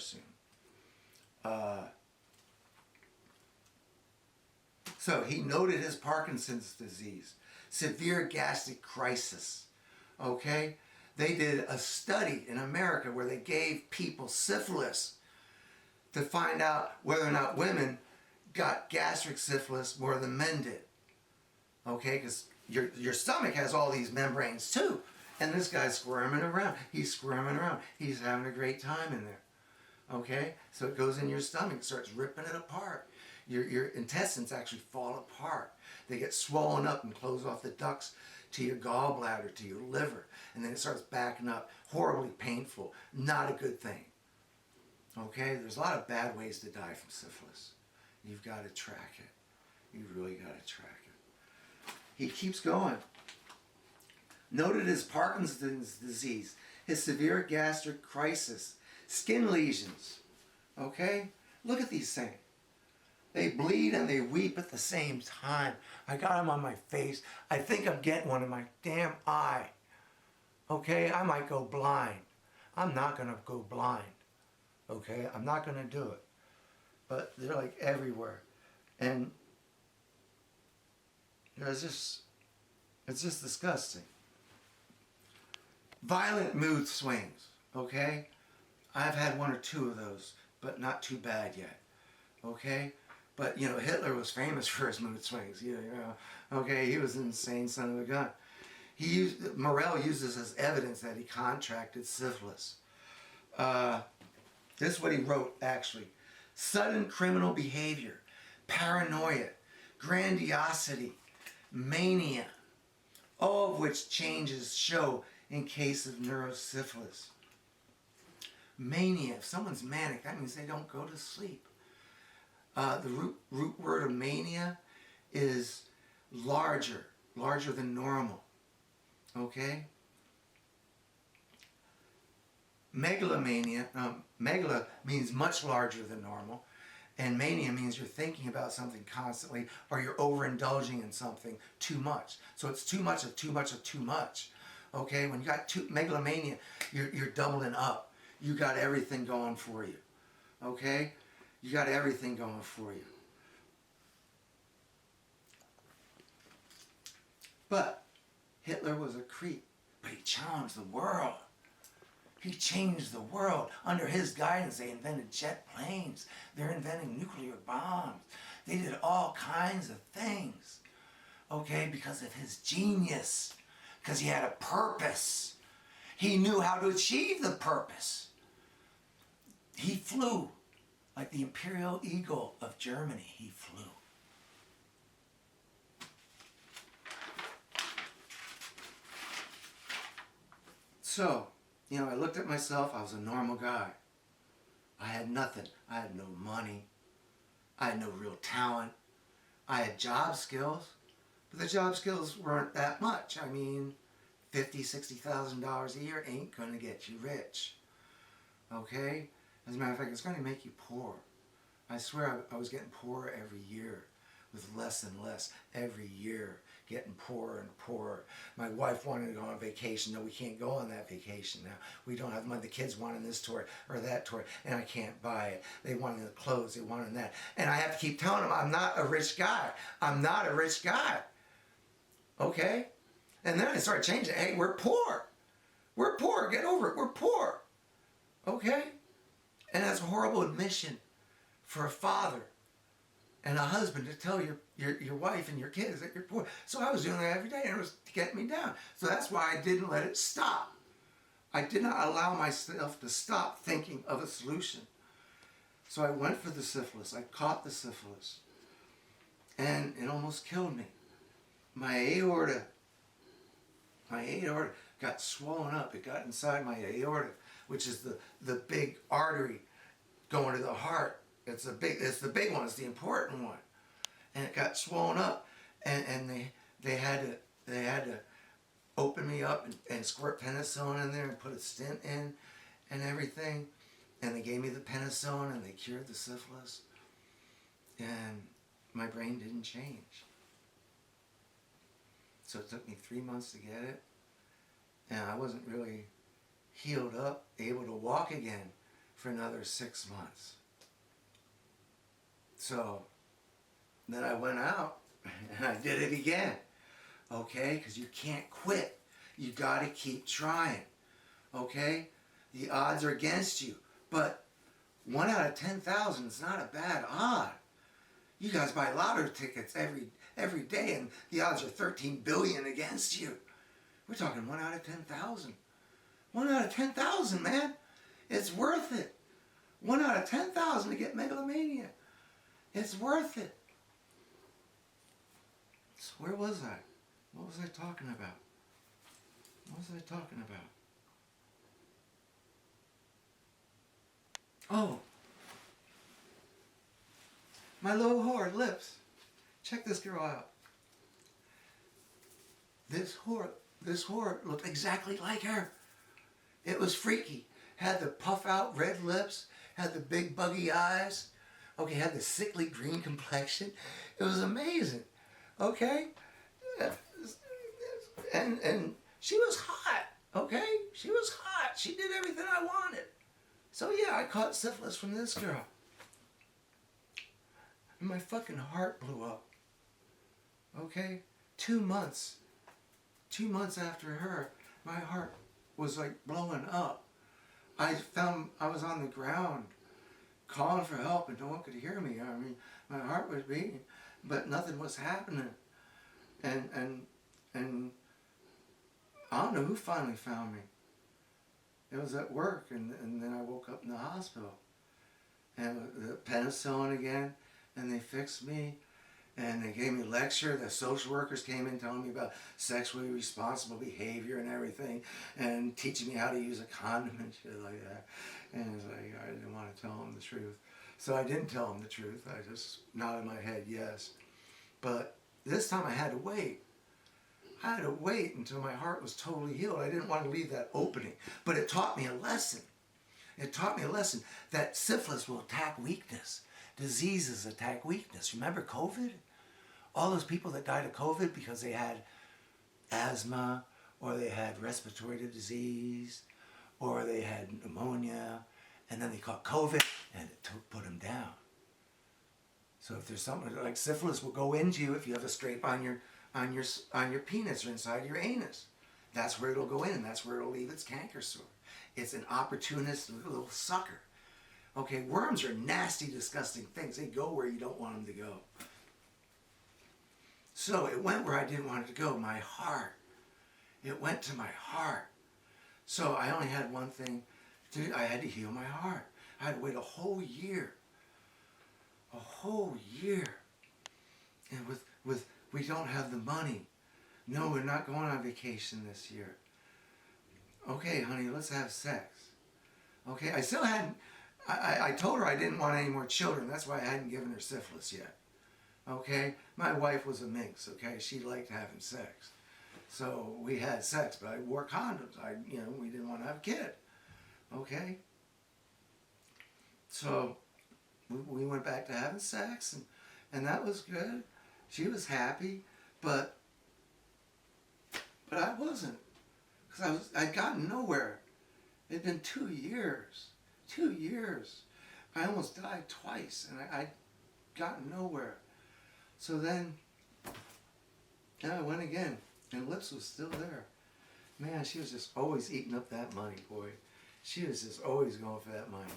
soon. So he noted his Parkinson's disease, severe gastric crisis. Okay? They did a study in America where they gave people syphilis to find out whether or not women got gastric syphilis more than men did. Okay? Because your stomach has all these membranes too. And this guy's squirming around. He's squirming around. He's having a great time in there. Okay? So it goes in your stomach, starts ripping it apart. Your intestines actually fall apart. They get swollen up and close off the ducts to your gallbladder, to your liver. And then it starts backing up. Horribly painful. Not a good thing. Okay? There's a lot of bad ways to die from syphilis. You've got to track it. You've really got to track it. He keeps going. Noted his Parkinson's disease, his severe gastric crisis, skin lesions. Okay? Look at these things. They bleed and they weep at the same time. I got them on my face. I think I'm getting one in my damn eye. Okay? I might go blind. I'm not going to go blind. Okay? I'm not going to do it. But they're like everywhere. And it's just disgusting. Violent mood swings. Okay? I've had one or two of those, but not too bad yet. Okay? But, you know, Hitler was famous for his mood swings. You know, okay, he was an insane son of a gun. Morell uses as evidence that he contracted syphilis. This is what he wrote, actually. Sudden criminal behavior, paranoia, grandiosity, mania, all of which changes show in case of neurosyphilis. Mania, if someone's manic, that means they don't go to sleep. The root word of mania is larger than normal. Okay? Megalomania, megala means much larger than normal, and mania means you're thinking about something constantly, or you're overindulging in something too much. So it's too much of too much of too much. Okay? When you got megalomania, you're doubling up. You got everything going for you. Okay? You got everything going for you. But Hitler was a creep. But he challenged the world. He changed the world. Under his guidance, they invented jet planes. They're inventing nuclear bombs. They did all kinds of things. Okay? Because of his genius. Because he had a purpose. He knew how to achieve the purpose. He flew. Like the Imperial Eagle of Germany, he flew. So, you know, I looked at myself, I was a normal guy. I had nothing. I had no money. I had no real talent. I had job skills, but the job skills weren't that much. I mean, $50,000, $60,000 a year ain't gonna get you rich. Okay? As a matter of fact, it's going to make you poor. I swear I was getting poorer every year, with less and less every year, getting poorer and poorer. My wife wanted to go on vacation. No, we can't go on that vacation now. We don't have money. The kids wanted this toy or that toy, and I can't buy it. They wanted the clothes. They wanted that. And I have to keep telling them, I'm not a rich guy. I'm not a rich guy. Okay? And then I started changing. Hey, we're poor. We're poor. Get over it. We're poor. Okay? And that's a horrible admission for a father and a husband to tell your wife and your kids that you're poor. So I was doing that every day, and it was to get me down. So that's why I didn't let it stop. I did not allow myself to stop thinking of a solution. So I went for the syphilis. I caught the syphilis. And it almost killed me. My aorta got swollen up. It got inside my aorta, which is the big artery going to the heart. It's the big one. It's the important one. And it got swollen up, and they had to open me up and squirt penicillin in there and put a stent in and everything. And they gave me the penicillin and they cured the syphilis. And my brain didn't change. So it took me 3 months to get it. And I wasn't really healed up, able to walk again for another 6 months. So then I went out and I did it again. Okay? Because you can't quit. You got to keep trying. Okay? The odds are against you. But 1 out of 10,000 is not a bad odd. You guys buy lottery tickets every day and the odds are 13 billion against you. We're talking 1 out of 10,000. 1 out of 10,000, man. It's worth it. 1 out of 10,000 to get megalomania. It's worth it. So where was I? What was I talking about? What was I talking about? Oh. My low hard lips. Check this girl out. This whore looked exactly like her. It was freaky. Had the puff out red lips, had the big buggy eyes, okay, had the sickly green complexion. It was amazing. Okay? And she was hot, okay? She was hot. She did everything I wanted. So yeah, I caught syphilis from this girl. And my fucking heart blew up. Okay? 2 months. 2 months after her, my heart was like blowing up. I was on the ground calling for help and no one could hear me. I mean, my heart was beating, but nothing was happening. And I don't know who finally found me. It was at work, and then I woke up in the hospital. And the penicillin again, and they fixed me. And they gave me a lecture. The social workers came in telling me about sexually responsible behavior and everything, and teaching me how to use a condom and shit like that. And it's like, I didn't want to tell them the truth. So I didn't tell them the truth. I just nodded my head yes. But this time I had to wait. I had to wait until my heart was totally healed. I didn't want to leave that opening. But it taught me a lesson. It taught me a lesson that syphilis will attack weakness. Diseases attack weakness. Remember COVID? All those people that died of COVID because they had asthma, or they had respiratory disease, or they had pneumonia, and then they caught COVID and it put them down. So if there's something like syphilis, will go into you if you have a scrape on your penis or inside your anus. That's where it'll go in, and that's where it'll leave its canker sore. It's an opportunist little sucker. Okay, worms are nasty, disgusting things. They go where you don't want them to go. So it went where I didn't want it to go, my heart. It went to my heart. So I only had one thing to do. I had to heal my heart. I had to wait a whole year. A whole year. And with we don't have the money. No, we're not going on vacation this year. Okay, honey, let's have sex. Okay, I still hadn't, I told her I didn't want any more children. That's why I hadn't given her syphilis yet. Okay, my wife was a minx, okay? She liked having sex. So we had sex, but I wore condoms. We didn't want to have a kid. Okay? So we went back to having sex, and that was good. She was happy, but I wasn't, because I'd gotten nowhere. It'd been 2 years. 2 years. I almost died twice, and I'd gotten nowhere. So then, I went again, and Lips was still there. Man, she was just always eating up that money, boy. She was just always going for that money.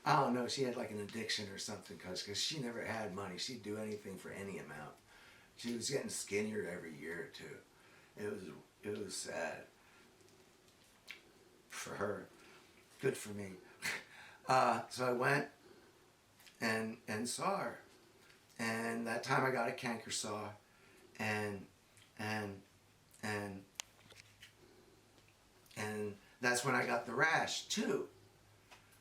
I don't know, she had like an addiction or something, because she never had money. She'd do anything for any amount. She was getting skinnier every year or two. It was sad for her. Good for me. So I went and saw her. And that time I got a canker sore, and that's when I got the rash too.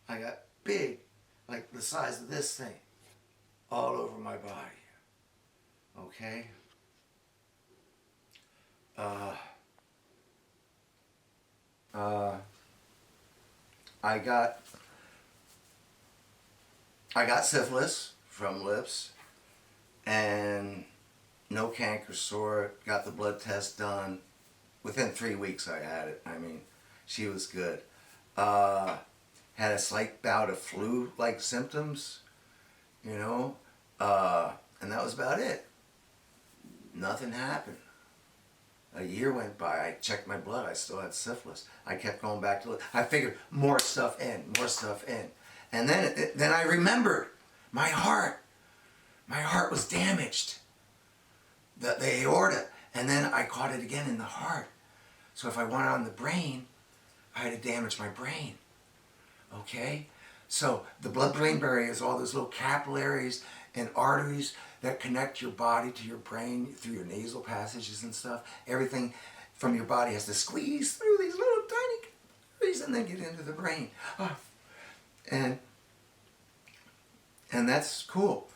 I got big, like the size of this thing, all over my body. Okay? I got syphilis from Lips, and no canker sore. Got the blood test done. Within 3 weeks I had it. I mean, she was good. had a slight bout of flu-like symptoms, you know, and that was about it. Nothing happened. A year went by. I checked my blood. I still had syphilis. I kept going back to it. I figured more stuff in, more stuff in. And then I remembered my heart. My heart was damaged. The aorta. And then I caught it again in the heart. So if I wanted it on the brain, I had to damage my brain. Okay? So the blood-brain barrier is all those little capillaries and arteries that connect your body to your brain through your nasal passages and stuff. Everything from your body has to squeeze through these little tiny capillaries and then get into the brain. Oh. And that's cool.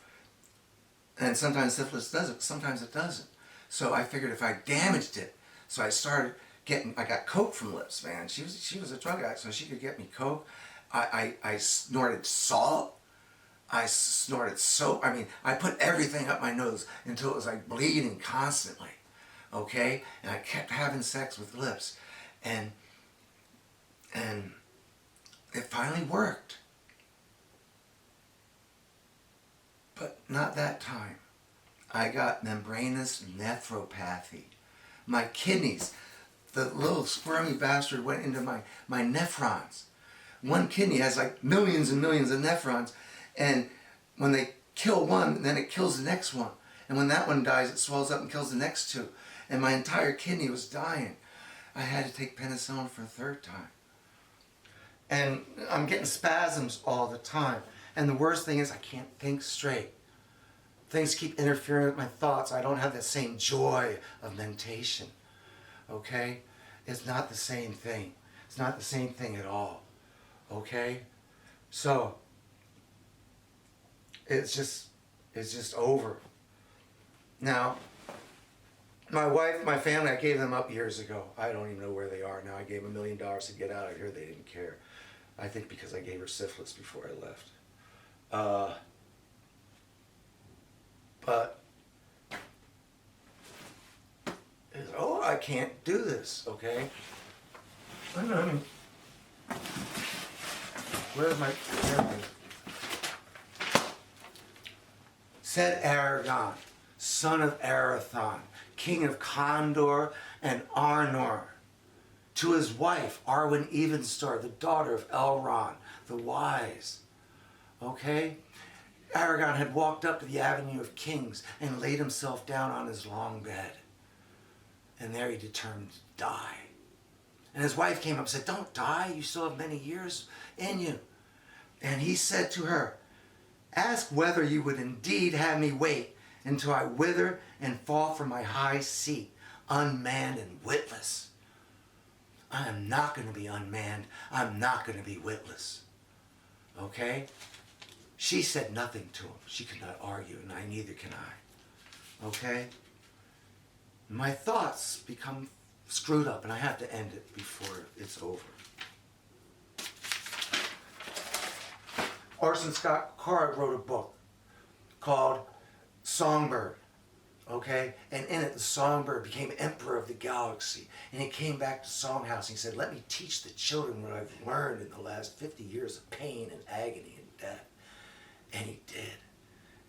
And sometimes syphilis does it, sometimes it doesn't. So I figured if I damaged it, so I started I got coke from Lips, man. She was a drug addict, so she could get me coke. I snorted salt. I snorted soap. I mean, I put everything up my nose until it was like bleeding constantly. Okay? And I kept having sex with Lips. And it finally worked. But not that time. I got membranous nephropathy. My kidneys, the little squirmy bastard went into my nephrons. One kidney has like millions and millions of nephrons, and when they kill one, then it kills the next one. And when that one dies, it swells up and kills the next two. And my entire kidney was dying. I had to take penicillin for a third time. And I'm getting spasms all the time. And the worst thing is I can't think straight. Things keep interfering with my thoughts. I don't have the same joy of mentation. Okay? It's not the same thing. It's not the same thing at all. Okay? So, it's just over. Now, my wife, my family, I gave them up years ago. I don't even know where they are now. I gave them $1 million to get out of here. They didn't care. I think because I gave her syphilis before I left. But, oh, I can't do this, okay? Where's my therapy? Said Aragon, son of Arathon, king of Condor and Arnor, to his wife, Arwen Evenstar, the daughter of Elrond, the wise. Okay? Aragon had walked up to the Avenue of Kings and laid himself down on his long bed. And there he determined to die. And his wife came up and said, "Don't die, you still have many years in you." And he said to her, "Ask whether you would indeed have me wait until I wither and fall from my high seat, unmanned and witless." I am not going to be unmanned. I'm not going to be witless. Okay? She said nothing to him. She could not argue, and neither can I. Okay? My thoughts become screwed up, and I have to end it before it's over. Orson Scott Card wrote a book called Songbird. Okay? And in it, the songbird became emperor of the galaxy. And he came back to Songhouse and he said, "Let me teach the children what I've learned in the last 50 years of pain and agony and death." And he did.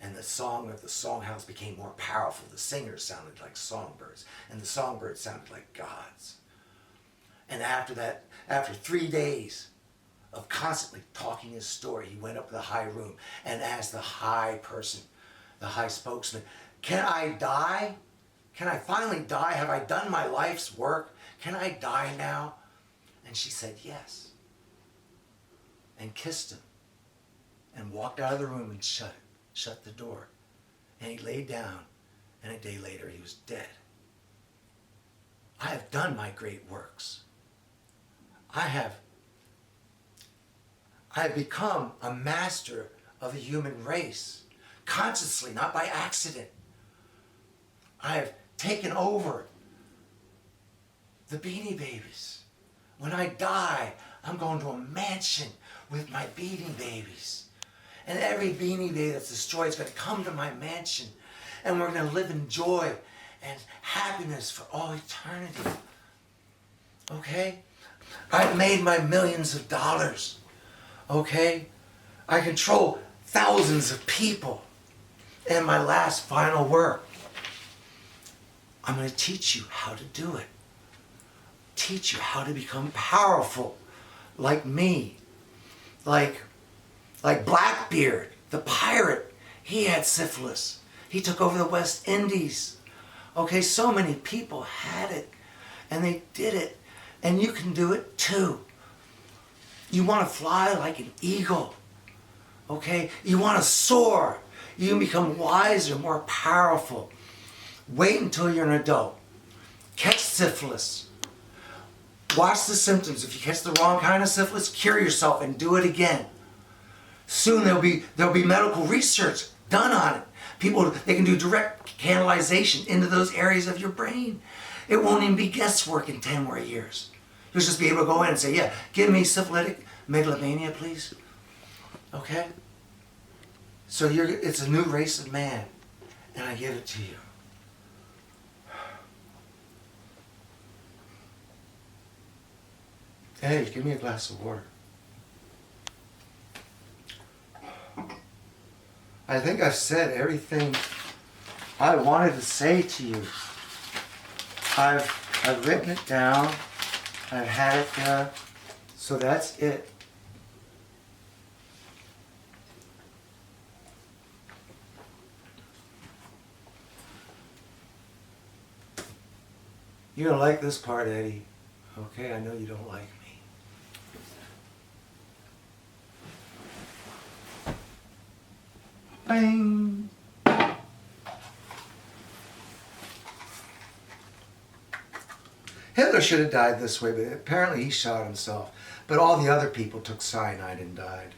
And the song of the Songhouse became more powerful. The singers sounded like songbirds. And the songbirds sounded like gods. And after that, after 3 days of constantly talking his story, he went up to the high room and asked the high person, the high spokesman, "Can I die? Can I finally die? Have I done my life's work? Can I die now?" And she said yes. And kissed him. And walked out of the room and shut the door. And he laid down, and a day later he was dead. I have done my great works. I have become a master of the human race, consciously, not by accident. I have taken over the Beanie Babies. When I die, I'm going to a mansion with my Beanie Babies. And every Beanie Baby that's destroyed is going to come to my mansion. And we're going to live in joy and happiness for all eternity. Okay? I've made my millions of dollars. Okay? I control thousands of people. And my last final work, I'm going to teach you how to do it. Teach you how to become powerful like me. Like Blackbeard, the pirate. He had syphilis. He took over the West Indies. Okay, so many people had it. And they did it. And you can do it too. You want to fly like an eagle. Okay? You want to soar. You can become wiser, more powerful. Wait until you're an adult. Catch syphilis. Watch the symptoms. If you catch the wrong kind of syphilis, cure yourself and do it again. Soon there'll be medical research done on it. People, they can do direct canalization into those areas of your brain. It won't even be guesswork in 10 more years. You'll just be able to go in and say, yeah, give me syphilitic megalomania, please. Okay? So it's a new race of man, and I give it to you. Hey, give me a glass of water. I think I've said everything I wanted to say to you. I've written it down. I've had it there. So that's it. You don't like this part, Eddie. Okay, I know you don't like me. Bang! Hitler should have died this way, but apparently he shot himself. But all the other people took cyanide and died.